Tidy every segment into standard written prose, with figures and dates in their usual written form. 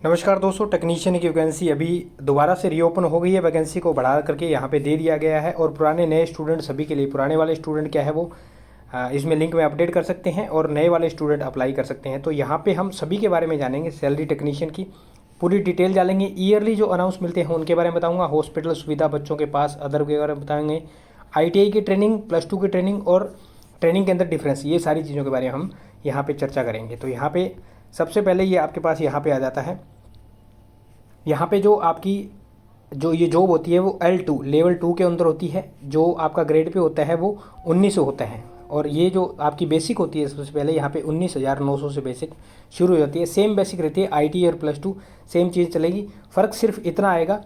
नमस्कार दोस्तों, टेक्नीशियन की वैकेंसी अभी दोबारा से रीओपन हो गई है। वैकेंसी को बढ़ा करके यहाँ पे दे दिया गया है और पुराने नए स्टूडेंट सभी के लिए, पुराने वाले स्टूडेंट क्या है वो इसमें लिंक में अपडेट कर सकते हैं और नए वाले स्टूडेंट अप्लाई कर सकते हैं। तो यहाँ पे हम सभी के बारे में जानेंगे, सैलरी टेक्नीशियन की पूरी डिटेल जानेंगे। ईयरली जो अनाउंस मिलते हैं उनके बारे में बताऊँगा, हॉस्पिटल सुविधा बच्चों के पास अदर के बारे में बताएंगे, ITI की ट्रेनिंग, +2 की ट्रेनिंग और ट्रेनिंग के अंदर डिफरेंस, ये सारी चीज़ों के बारे में हम यहाँ पर चर्चा करेंगे। तो यहाँ पर सबसे पहले ये आपके पास यहाँ पर आ जाता है। यहाँ पे जो आपकी जो ये जॉब होती है वो L2 लेवल 2 के अंदर होती है। जो आपका ग्रेड पे होता है वो 1900 होता है और ये जो आपकी बेसिक होती है सबसे पहले यहाँ पे 19,900 से बेसिक शुरू हो जाती है। सेम बेसिक रहती है, ITI और +2 सेम चीज़ चलेगी। फ़र्क सिर्फ इतना आएगा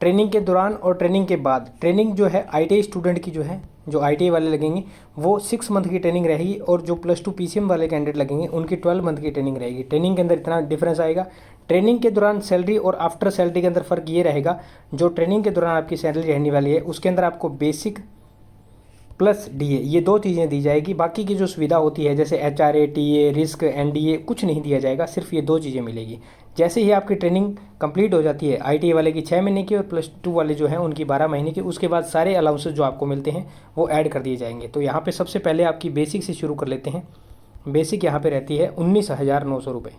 ट्रेनिंग के दौरान और ट्रेनिंग के बाद। ट्रेनिंग जो है ITI स्टूडेंट की जो है, जो ITI वाले लगेंगे वो 6 मंथ की ट्रेनिंग रहेगी और जो +2 PCM वाले कैंडिडेट लगेंगे उनकी 12 मंथ की ट्रेनिंग रहेगी। ट्रेनिंग के अंदर इतना डिफरेंस आएगा। ट्रेनिंग के दौरान सैलरी और आफ्टर सैलरी के अंदर फ़र्क ये रहेगा, जो ट्रेनिंग के दौरान आपकी सैलरी रहने वाली है उसके अंदर आपको बेसिक प्लस DA ये 2 चीज़ें दी जाएगी। बाकी की जो सुविधा होती है जैसे HRA, TA, रिस्क, NDA कुछ नहीं दिया जाएगा, सिर्फ ये 2 चीज़ें मिलेगी। जैसे ही आपकी ट्रेनिंग कंप्लीट हो जाती है, ITI वाले की 6 महीने की और +2 वाले जो हैं उनकी 12 महीने की, उसके बाद सारे अलाउंसेस जो आपको मिलते हैं वो ऐड कर दिए जाएंगे। तो यहाँ पर सबसे पहले आपकी बेसिक से शुरू कर लेते हैं। बेसिक यहाँ पर रहती है 19,900 रुपये।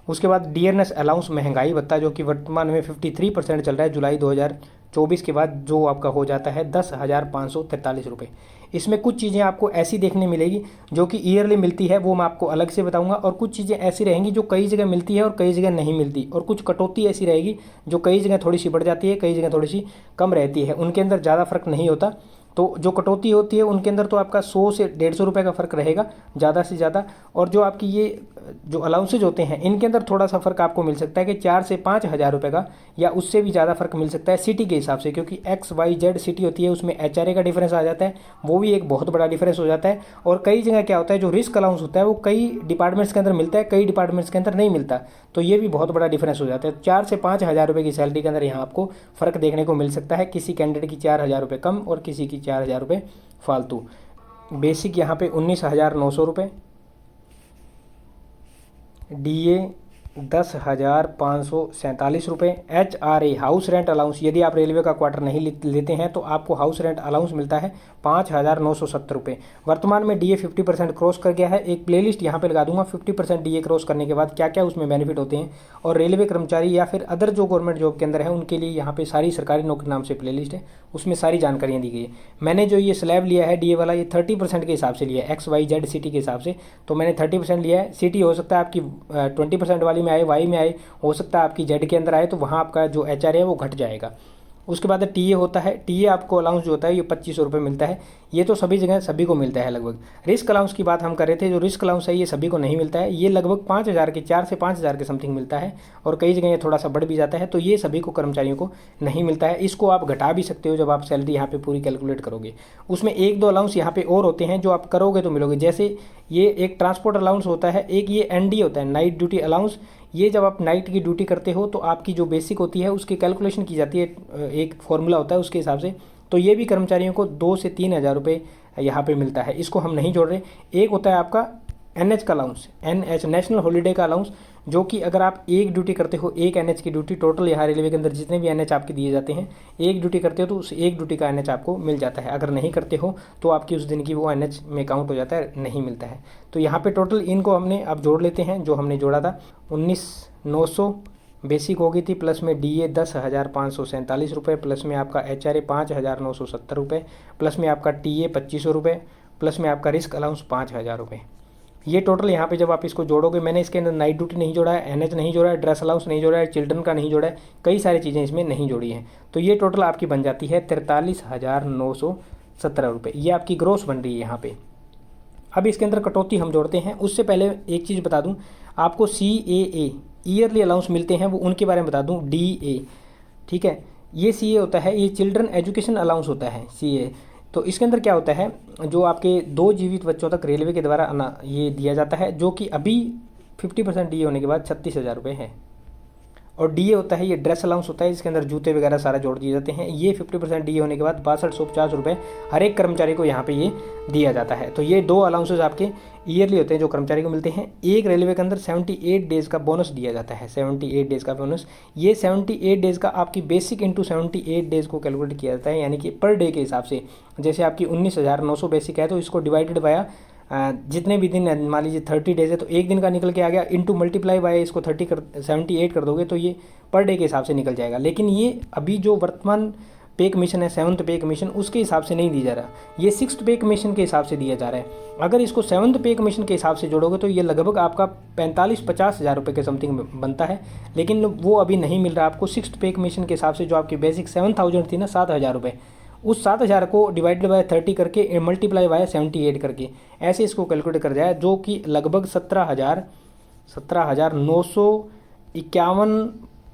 उसके बाद डियरनेस अलाउंस महंगाई भत्ता जो कि वर्तमान में 53% चल रहा है, जुलाई 2024 के बाद जो आपका हो जाता है 10,543 रुपये। इसमें कुछ चीज़ें आपको ऐसी देखने मिलेगी जो कि ईयरली मिलती है, वो मैं आपको अलग से बताऊंगा, और कुछ चीज़ें ऐसी रहेंगी जो कई जगह मिलती है और कई जगह नहीं मिलती, और कुछ कटौती ऐसी रहेगी जो कई जगह थोड़ी सी बढ़ जाती है, कई जगह थोड़ी सी कम रहती है। उनके अंदर ज़्यादा फर्क नहीं होता। तो जो कटौती होती है उनके अंदर तो आपका 100 से 150 रुपये का फ़र्क रहेगा ज़्यादा से ज़्यादा। और जो आपकी ये जो अलाउंसेज होते हैं इनके अंदर थोड़ा सा फ़र्क आपको मिल सकता है कि 4 से 5,000 रुपये का, या उससे भी ज़्यादा फ़र्क मिल सकता है सिटी के हिसाब से, क्योंकि XYZ सिटी होती है उसमें HRA का डिफरेंस आ जाता है, वो भी एक बहुत बड़ा डिफरेंस हो जाता है। और कई जगह क्या होता है, जो रिस्क अलाउंस होता है वो कई डिपार्टमेंट्स के अंदर मिलता है, कई डिपार्टमेंट्स के अंदर नहीं मिलता। तो ये भी बहुत बड़ा डिफरेंस हो जाता है। 4 से 5,000 रुपये की सैलरी के अंदर यहाँ आपको फ़र्क देखने को मिल सकता है। किसी कैंडिडेट की 4,000 रुपये कम और किसी की 4,000 रुपये फालतू। बेसिक यहाँ पे 19,900 रुपये, DA 10,547 रुपये, HRA हाउस रेंट अलाउंस, यदि आप रेलवे का क्वार्टर नहीं लेते हैं तो आपको हाउस रेंट अलाउंस मिलता है 5,970 रुपये। वर्तमान में DA 50% क्रॉस कर गया है। एक प्लेलिस्ट यहाँ पे लगा दूंगा 50% DA क्रॉस करने के बाद क्या क्या उसमें बेनिफिट होते हैं, और रेलवे कर्मचारी या फिर अदर जो गवर्नमेंट जॉब के अंदर है उनके लिए यहाँ पे सारी सरकारी नौकरी नाम से प्लेलिस्ट है, उसमें सारी जानकारियाँ दी गई है। मैंने जो ये स्लैब लिया है DA वाला, ये 30% के हिसाब से लिया है, XYZ सिटी के हिसाब से, तो मैंने 30% लिया है। सिटी हो सकता है आपकी 20% वाली में आए, वाई में आए, हो सकता है आपकी जेड के अंदर आए, तो वहाँ आपका जो HRA है वो घट जाएगा। उसके बाद TA होता है। TA आपको अलाउंस जो होता है ये 2,500 रुपये मिलता है। ये तो सभी जगह सभी को मिलता है लगभग। रिस्क अलाउंस की बात हम कर रहे थे, जो रिस्क अलाउंस है ये सभी को नहीं मिलता है, ये लगभग 5,000 के, 4 से 5,000 के समथिंग मिलता है, और कई जगह ये थोड़ा सा बढ़ भी जाता है। तो ये सभी को कर्मचारियों को नहीं मिलता है। इसको आप घटा भी सकते हो जब आप सैलरी यहाँ पे पूरी कैलकुलेट करोगे। उसमें 1-2 अलाउंस यहाँ पे और होते हैं जो आप करोगे तो मिलोगे, जैसे ये एक ट्रांसपोर्ट अलाउंस होता है, एक ये ND होता है, नाइट ड्यूटी अलाउंस। ये जब आप नाइट की ड्यूटी करते हो तो आपकी जो बेसिक होती है उसकी कैलकुलेशन की जाती है, एक फॉर्मूला होता है उसके हिसाब से। तो ये भी कर्मचारियों को 2 से 3,000 रुपये यहाँ पे मिलता है, इसको हम नहीं जोड़ रहे। एक होता है आपका NH का अलाउंस, NH नेशनल हॉलीडे का अलाउंस, जो कि अगर आप एक ड्यूटी करते हो, एक NH की ड्यूटी, टोटल यहाँ रेलवे के अंदर जितने भी NH आपके दिए जाते हैं, एक ड्यूटी करते हो तो उस एक ड्यूटी का NH आपको मिल जाता है। अगर नहीं करते हो तो आपकी उस दिन की वो NH में काउंट हो जाता है, नहीं मिलता है। तो यहाँ पे टोटल इनको हमने अब जोड़ लेते हैं, जो हमने जोड़ा था 19,900 बेसिक हो गई थी, प्लस में DA 10,547 रुपये, प्लस में आपका HRA 5,970 रुपये, प्लस में आपका TA 2,500 रुपये, प्लस में आपका रिस्क अलाउंस 5,000 रुपये। ये टोटल यहाँ पे जब आप इसको जोड़ोगे, मैंने इसके अंदर नाइट ड्यूटी नहीं जोड़ा है, NH नहीं जोड़ा है, ड्रेस अलाउंस नहीं जोड़ा है, चिल्ड्रन का नहीं जोड़ा है, कई सारी चीज़ें इसमें नहीं जोड़ी हैं। तो ये टोटल आपकी बन जाती है 43,917 रुपये। ये आपकी ग्रोस बन रही है यहाँ पे। अब इसके अंदर कटौती हम जोड़ते हैं, उससे पहले एक चीज़ बता दूँ आपको, CAA ईयरली अलाउंस मिलते हैं, वो उनके बारे में बता दूँ। DA, ठीक है, ये CA होता है, ये चिल्ड्रन एजुकेशन अलाउंस होता है CA। तो इसके अंदर क्या होता है, जो आपके 2 जीवित बच्चों तक रेलवे के द्वारा ये दिया जाता है, जो कि अभी 50% DA होने के बाद 36,000 रुपये है। और डीए होता है, ये ड्रेस अलाउंस होता है, इसके अंदर जूते वगैरह सारा जोड़ दिए जाते हैं। ये 50% डीए होने के बाद 6250 रुपये हर एक कर्मचारी को यहाँ पे ये दिया जाता है। तो ये 2 अलाउंसेज आपके ईयरली होते हैं जो कर्मचारी को मिलते हैं। एक रेलवे के अंदर 78 डेज़ का बोनस दिया जाता है, 78 डेज़ का बोनस। ये 78 डेज़ का आपकी बेसिक इंटू 78 डेज़ को कैलकुलेट किया जाता है, यानी कि पर डे के हिसाब से। जैसे आपकी 19,900 बेसिक है तो इसको डिवाइडेड बाय जितने भी दिन, मान लीजिए 30 डेज है तो एक दिन का निकल के आ गया, इंटू मल्टीप्लाई बाय इसको 78 कर दोगे तो ये पर डे के हिसाब से निकल जाएगा। लेकिन ये अभी जो वर्तमान पे कमीशन है, 7th पे कमीशन, उसके हिसाब से नहीं दी जा रहा, ये 6th पे कमीशन के हिसाब से दिया जा रहा है। अगर इसको 7th पे कमीशन के हिसाब से जोड़ोगे तो ये लगभग आपका 45-50 हज़ार रुपये के समथिंग बनता है। लेकिन वो अभी नहीं मिल रहा आपको 6th पे कमीशन के हिसाब से। जो आपकी बेसिक 7000 थी ना, 7000 रुपये, उस 7000 को डिवाइडेड बाय 30 करके मल्टीप्लाई बाय 78 करके ऐसे इसको कैलकुलेट कर जाए, जो कि लगभग 17,951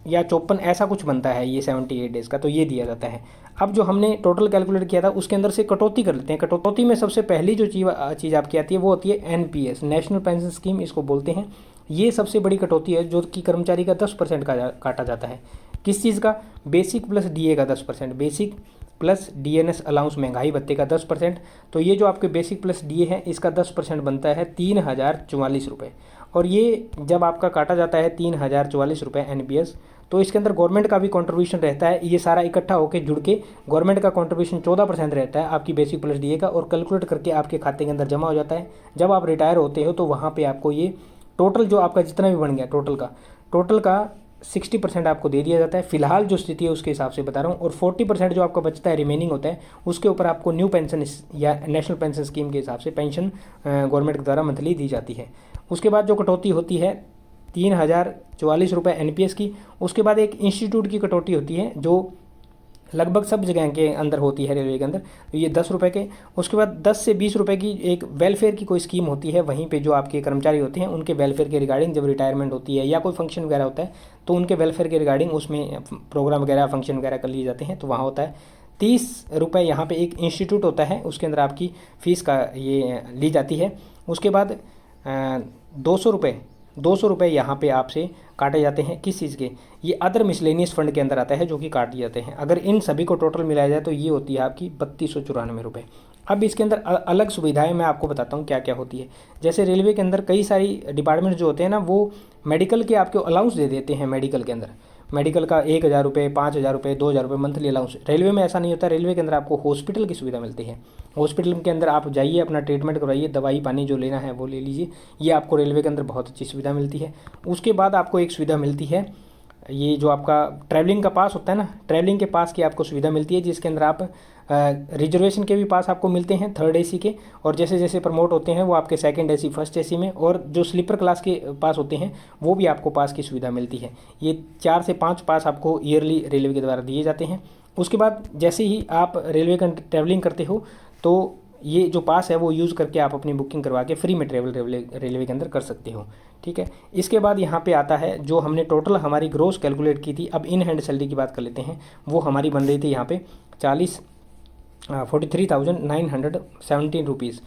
या 54 ऐसा कुछ बनता है ये 78 डेज़ का। तो ये दिया जाता है। अब जो हमने टोटल कैलकुलेट किया था उसके अंदर से कटौती कर लेते हैं। कटौती में सबसे पहली जो चीज़ आपकी आती है वो होती है NPS, नेशनल पेंशन स्कीम इसको बोलते हैं। ये सबसे बड़ी कटौती है जो कि कर्मचारी का 10% का काटा जाता है। किस चीज़ का? बेसिक प्लस डीए का 10%, बेसिक प्लस डीएनएस अलाउंस महंगाई भत्ते का 10%। तो ये जो आपके बेसिक प्लस डीए है इसका 10% बनता है 3044 रुपये। और ये जब आपका काटा जाता है 3044 रुपये NPS, तो इसके अंदर गवर्नमेंट का भी कंट्रीब्यूशन रहता है। ये सारा इकट्ठा होकर जुड़ के गवर्नमेंट का कंट्रीब्यूशन 14% रहता है आपकी बेसिक प्लस डीए का, और कैलकुलेट करके आपके खाते के अंदर जमा हो जाता है। जब आप रिटायर होते हो तो वहाँ पर आपको ये टोटल जो आपका जितना भी बन गया टोटल का 60% आपको दे दिया जाता है। फिलहाल जो स्थिति है उसके हिसाब से बता रहा हूँ। और 40% जो आपका बचता है, रिमेनिंग होता है, उसके ऊपर आपको न्यू पेंशन या नेशनल पेंशन स्कीम के हिसाब से पेंशन गवर्नमेंट के द्वारा मंथली दी जाती है। उसके बाद जो कटौती होती है 3044 रुपये NPS की। उसके बाद एक इंस्टीट्यूट की कटौती होती है जो लगभग सब जगह के अंदर होती है रेलवे के अंदर, तो ये 10 रुपये के। उसके बाद 10 से 20 रुपये की एक वेलफेयर की कोई स्कीम होती है, वहीं पे जो आपके कर्मचारी होते हैं उनके वेलफेयर के रिगार्डिंग जब रिटायरमेंट होती है या कोई फंक्शन वगैरह होता है तो उनके वेलफेयर के रिगार्डिंग उसमें प्रोग्राम वगैरह फंक्शन वगैरह कर लिए जाते हैं, तो वहाँ होता है 30 रुपये। यहाँ पर एक इंस्टीट्यूट होता है, उसके अंदर आपकी फ़ीस का ये ली जाती है। उसके बाद 200 रुपये यहाँ पे आपसे काटे जाते हैं। किस चीज़ के? ये अदर मिसलेनियस फंड के अंदर आता है जो कि काट दिए जाते हैं। अगर इन सभी को टोटल मिलाया जाए तो ये होती है आपकी 3294 रुपये। अब इसके अंदर अलग सुविधाएं मैं आपको बताता हूँ क्या क्या होती है। जैसे रेलवे के अंदर कई सारी डिपार्टमेंट जो होते हैं ना, वो मेडिकल के आपको अलाउंस दे देते हैं। मेडिकल के अंदर मेडिकल का 1000 रुपये, 5000 रुपये, 2000 रुपये मंथली अलाउंस। रेलवे में ऐसा नहीं होता। रेलवे के अंदर आपको हॉस्पिटल की सुविधा मिलती है। हॉस्पिटल के अंदर आप जाइए, अपना ट्रीटमेंट करवाइए, दवाई पानी जो लेना है वो ले लीजिए। ये आपको रेलवे के अंदर बहुत अच्छी सुविधा मिलती है। उसके बाद आपको एक सुविधा मिलती है, ये जो आपका ट्रैवलिंग का पास होता है ना, ट्रैवलिंग के पास की आपको सुविधा मिलती है, जिसके अंदर आप रिजर्वेशन के भी पास आपको मिलते हैं 3rd AC के, और जैसे जैसे प्रमोट होते हैं वो आपके 2nd AC, 1st AC में, और जो स्लीपर क्लास के पास होते हैं वो भी आपको पास की सुविधा मिलती है। ये 4 से 5 पास आपको ईयरली रेलवे के द्वारा दिए जाते हैं। उसके बाद जैसे ही आप रेलवे का ट्रैवलिंग करते हो तो ये जो पास है वो यूज़ करके आप अपनी बुकिंग करवा के फ्री में ट्रैवल रेलवे के अंदर कर सकते हो। ठीक है। इसके बाद यहाँ पे आता है जो हमने टोटल हमारी ग्रोस कैलकुलेट की थी। अब इन हैंड सैलरी की बात कर लेते हैं। वो हमारी बन रही थी यहाँ पे 43,917 रुपीज़,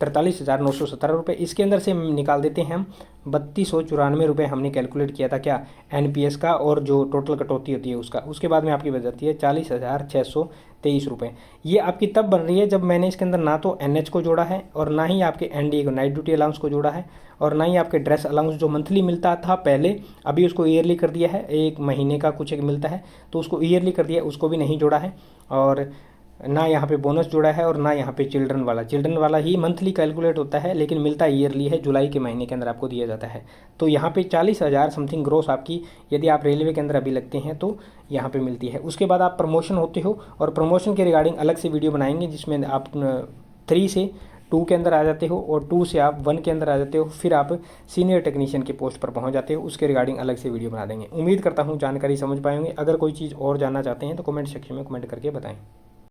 43,917 रुपये। इसके अंदर से निकाल देते हैं हम 3294 रुपये हमने कैलकुलेट किया था क्या NPS का, और जो टोटल कटौती होती है उसका। उसके बाद में आपकी बच जाती है 40,623 रुपये। ये आपकी तब बन रही है जब मैंने इसके अंदर ना तो NH को जोड़ा है, और ना ही आपके NDA को, नाइट ड्यूटी अलाउंस को जोड़ा है, और ना ही आपके ड्रेस अलाउंस जो मंथली मिलता था पहले, अभी उसको ईयरली कर दिया है। एक महीने का कुछ एक मिलता है तो उसको ईयरली कर दिया, उसको भी नहीं जोड़ा है। और ना यहाँ पे बोनस जुड़ा है, और ना यहाँ पे चिल्ड्रन वाला ही मंथली कैलकुलेट होता है, लेकिन मिलता ईयरली है, जुलाई के महीने के अंदर आपको दिया जाता है। तो यहाँ पे 40,000 समथिंग ग्रोस आपकी यदि आप रेलवे के अंदर अभी लगते हैं तो यहाँ पे मिलती है। उसके बाद आप प्रमोशन होते हो, और प्रमोशन के रिगार्डिंग अलग से वीडियो बनाएंगे जिसमें आप 3 से 2 के अंदर आ जाते हो, और 2 से आप 1 के अंदर आ जाते हो, फिर आप सीनियर टेक्नीशियन के पोस्ट पर पहुंच जाते हो। उसके रिगार्डिंग अलग से वीडियो बना देंगे। उम्मीद करता हूं जानकारी समझ पाएंगे। अगर कोई चीज़ और जानना चाहते हैं तो कमेंट सेक्शन में कमेंट करके बताएं।